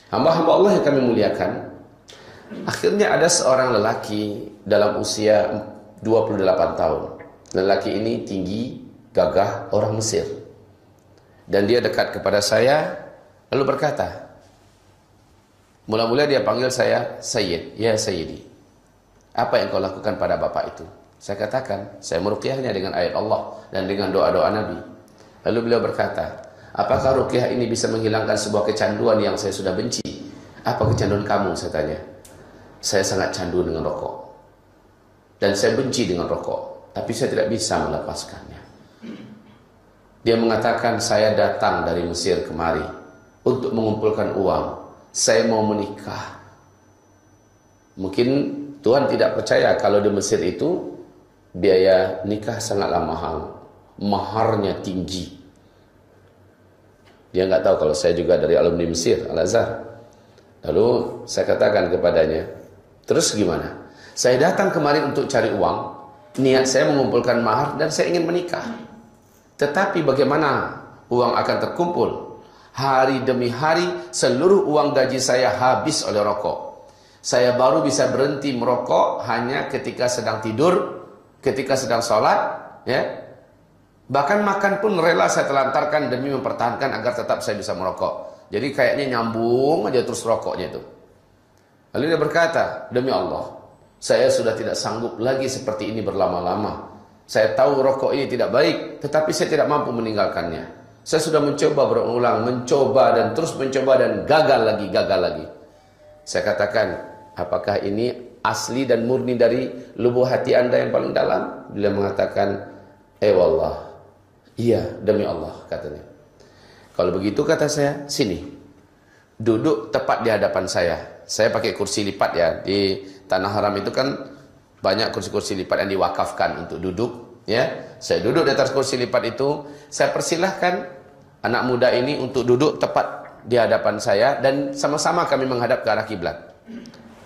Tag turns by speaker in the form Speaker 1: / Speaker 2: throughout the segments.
Speaker 1: Hamba-hamba Allah yang kami muliakan, akhirnya ada seorang lelaki dalam usia 28 tahun. Lelaki ini tinggi, gagah, orang Mesir. Dan dia dekat kepada saya, lalu berkata, mula-mula dia panggil saya Sayyid, ya Sayyidi. Apa yang kau lakukan pada bapak itu? Saya katakan, saya meruqyahnya dengan ayat Allah dan dengan doa-doa Nabi. Lalu beliau berkata, apakah ruqyah ini bisa menghilangkan sebuah kecanduan yang saya sudah benci? Apa kecanduan kamu? Saya tanya. Saya sangat candu dengan rokok. Dan saya benci dengan rokok. Tapi saya tidak bisa melepaskannya. Dia mengatakan, saya datang dari Mesir kemari untuk mengumpulkan uang. Saya mau menikah. Mungkin Tuhan tidak percaya kalau di Mesir itu biaya nikah sangatlah mahal. Maharnya tinggi. Dia nggak tahu kalau saya juga dari alumni Mesir, Al-Azhar. Lalu saya katakan kepadanya, terus gimana? Saya datang kemarin untuk cari uang. Niat saya mengumpulkan mahar dan saya ingin menikah. Tetapi bagaimana uang akan terkumpul? Hari demi hari seluruh uang gaji saya habis oleh rokok. Saya baru bisa berhenti merokok hanya ketika sedang tidur, ketika sedang sholat, ya. Bahkan makan pun rela saya telantarkan demi mempertahankan agar tetap saya bisa merokok. Jadi kayaknya nyambung aja terus rokoknya itu. Lalu dia berkata, demi Allah, saya sudah tidak sanggup lagi seperti ini berlama-lama. Saya tahu rokok ini tidak baik, tetapi saya tidak mampu meninggalkannya. Saya sudah mencoba berulang, mencoba dan terus mencoba dan gagal lagi. Saya katakan, apakah ini asli dan murni dari lubuk hati Anda yang paling dalam? Beliau mengatakan, wallah. Iya, demi Allah, katanya. Kalau begitu, kata saya, sini. Duduk tepat di hadapan saya. Saya pakai kursi lipat ya. Di Tanah Haram itu kan banyak kursi-kursi lipat yang diwakafkan untuk duduk. Ya, saya duduk di atas kursi lipat itu. Saya persilahkan anak muda ini untuk duduk tepat di hadapan saya. Dan sama-sama kami menghadap ke arah kiblat.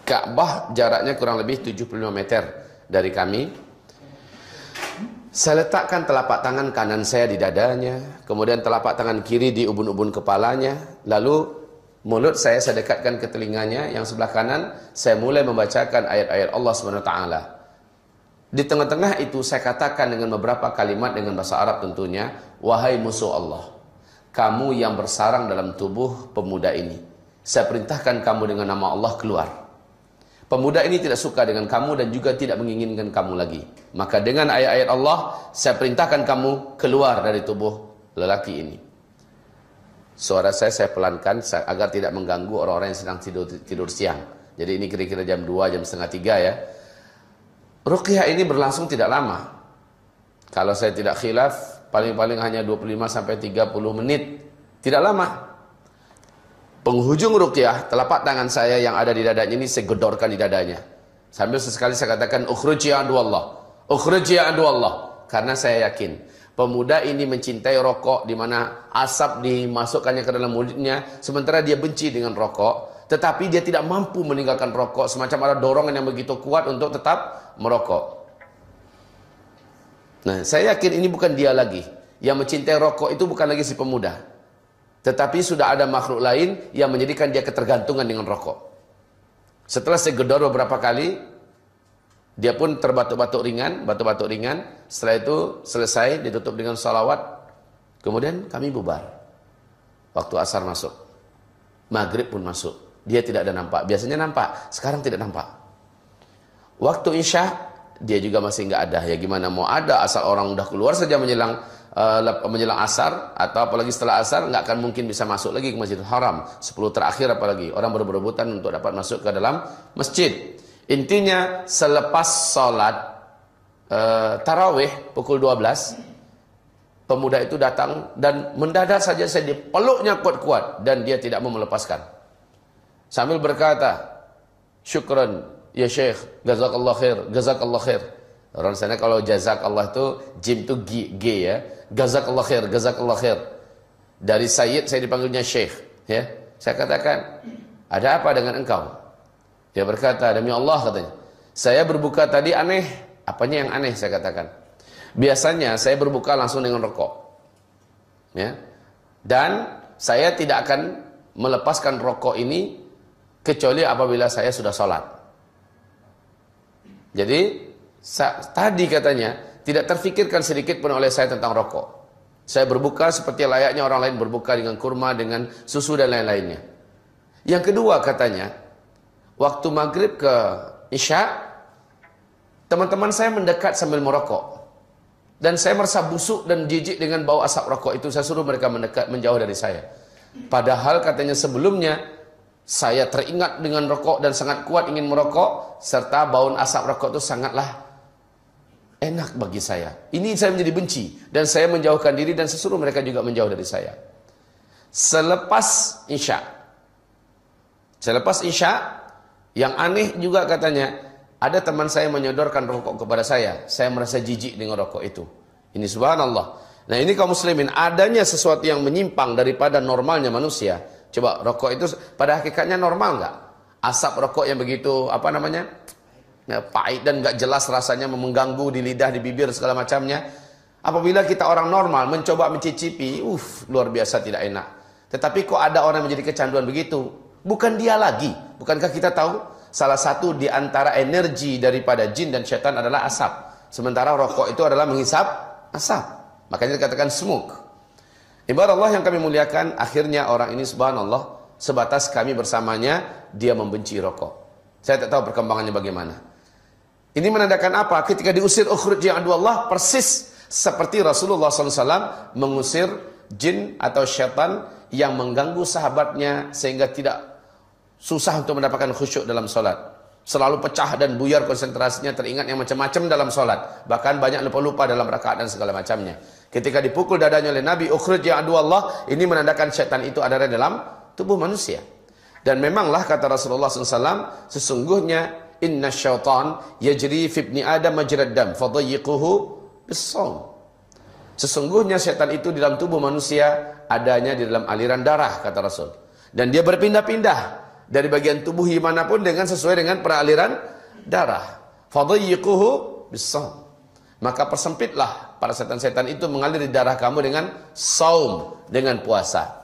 Speaker 1: Ka'bah jaraknya kurang lebih 75 meter dari kami. Saya letakkan telapak tangan kanan saya di dadanya, kemudian telapak tangan kiri di ubun-ubun kepalanya, lalu mulut saya dekatkan ke telinganya, yang sebelah kanan saya mulai membacakan ayat-ayat Allah SWT. Di tengah-tengah itu saya katakan dengan beberapa kalimat dengan bahasa Arab tentunya, wahai musuh Allah, kamu yang bersarang dalam tubuh pemuda ini, saya perintahkan kamu dengan nama Allah keluar. Pemuda ini tidak suka dengan kamu dan juga tidak menginginkan kamu lagi. Maka dengan ayat-ayat Allah, saya perintahkan kamu keluar dari tubuh lelaki ini. Suara saya pelankan agar tidak mengganggu orang-orang yang sedang tidur siang. Jadi ini kira-kira jam 2, jam setengah 3 ya. Ruqyah ini berlangsung tidak lama. Kalau saya tidak khilaf, paling-paling hanya 25-30 menit. Tidak lama. Penghujung ruqyah, telapak tangan saya yang ada di dadanya ini saya gedorkan di dadanya. Sambil sesekali saya katakan, ukhruj ya adu Allah. Ukhruj ya adu Allah. Karena saya yakin, pemuda ini mencintai rokok di mana asap dimasukkannya ke dalam mulutnya, sementara dia benci dengan rokok. Tetapi dia tidak mampu meninggalkan rokok, semacam ada dorongan yang begitu kuat untuk tetap merokok. Nah, saya yakin ini bukan dia lagi. Yang mencintai rokok itu bukan lagi si pemuda. Tetapi sudah ada makhluk lain yang menjadikan dia ketergantungan dengan rokok. Setelah saya gedor beberapa kali, dia pun terbatuk-batuk ringan, batuk-batuk ringan. Setelah itu selesai, ditutup dengan salawat. Kemudian kami bubar. Waktu asar masuk. Maghrib pun masuk. Dia tidak ada nampak. Biasanya nampak, sekarang tidak nampak. Waktu isya, dia juga masih nggak ada. Ya gimana mau ada, asal orang udah keluar saja menjelang asar, atau apalagi setelah asar nggak akan mungkin bisa masuk lagi ke Masjidil Haram. 10 terakhir apalagi orang berebutan untuk dapat masuk ke dalam masjid. Intinya selepas salat tarawih pukul 12, pemuda itu datang dan mendadak saja saya dipeluknya kuat-kuat dan dia tidak mau melepaskan. Sambil berkata, syukran ya Syekh, jazakallah khair, jazakallah khair. Orang sana kalau jazakallah itu jim itu G ya. Jazakallah khair, jazakallah khair. Dari Sayyid saya dipanggilnya Syekh, ya. Saya katakan, "Ada apa dengan engkau?" Dia berkata, "Demi Allah," katanya, "saya berbuka tadi aneh." Apanya yang aneh? Saya katakan. Biasanya saya berbuka langsung dengan rokok. Ya. Dan saya tidak akan melepaskan rokok ini kecuali apabila saya sudah sholat. Jadi tadi katanya tidak terfikirkan sedikit pun oleh saya tentang rokok. Saya berbuka seperti layaknya orang lain berbuka dengan kurma, dengan susu dan lain-lainnya. Yang kedua katanya, waktu maghrib ke isya, teman-teman saya mendekat sambil merokok. Dan saya merasa busuk dan jijik dengan bau asap rokok itu. Saya suruh mereka mendekat, menjauh dari saya. Padahal katanya sebelumnya, saya teringat dengan rokok dan sangat kuat ingin merokok. Serta bau asap rokok itu sangatlah enak bagi saya. Ini saya menjadi benci. Dan saya menjauhkan diri dan saya suruh mereka juga menjauh dari saya. Selepas Isya, yang aneh juga katanya, ada teman saya menyodorkan rokok kepada saya. Saya merasa jijik dengan rokok itu. Ini subhanallah. Nah ini kaum muslimin, adanya sesuatu yang menyimpang daripada normalnya manusia. Coba rokok itu pada hakikatnya normal nggak? Asap rokok yang begitu, pahit dan nggak jelas rasanya, mengganggu di lidah, di bibir, segala macamnya. Apabila kita orang normal mencoba mencicipi, luar biasa tidak enak. Tetapi kok ada orang menjadi kecanduan begitu? Bukan dia lagi. Bukankah kita tahu? Salah satu di antara energi daripada jin dan syaitan adalah asap. Sementara rokok itu adalah menghisap asap. Makanya dikatakan smoke. Ibarat Allah yang kami muliakan, akhirnya orang ini subhanallah, sebatas kami bersamanya, dia membenci rokok. Saya tak tahu perkembangannya bagaimana. Ini menandakan apa? Ketika diusir ukhruj ya aduallah, persis seperti Rasulullah SAW mengusir jin atau syaitan yang mengganggu sahabatnya sehingga tidak susah untuk mendapatkan khusyuk dalam solat. Selalu pecah dan buyar konsentrasinya, teringat yang macam-macam dalam solat. Bahkan banyak lupa-lupa dalam rakaat dan segala macamnya. Ketika dipukul dadanya oleh Nabi, ukhruj ya aduallah, ini menandakan syaitan itu ada dalam tubuh manusia. Dan memanglah kata Rasulullah SAW, sesungguhnya inna syaitan yajri fi ibni adam majrad dam fadayyiquhu bis-shaum. Sesungguhnya syaitan itu di dalam tubuh manusia adanya di dalam aliran darah, kata Rasul. Dan dia berpindah-pindah dari bagian tubuh manapun dengan sesuai dengan peraliran darah. Fadayyiquhu bis-shaum. Maka persempitlah para setan-setan itu mengalir di darah kamu dengan saum, dengan puasa.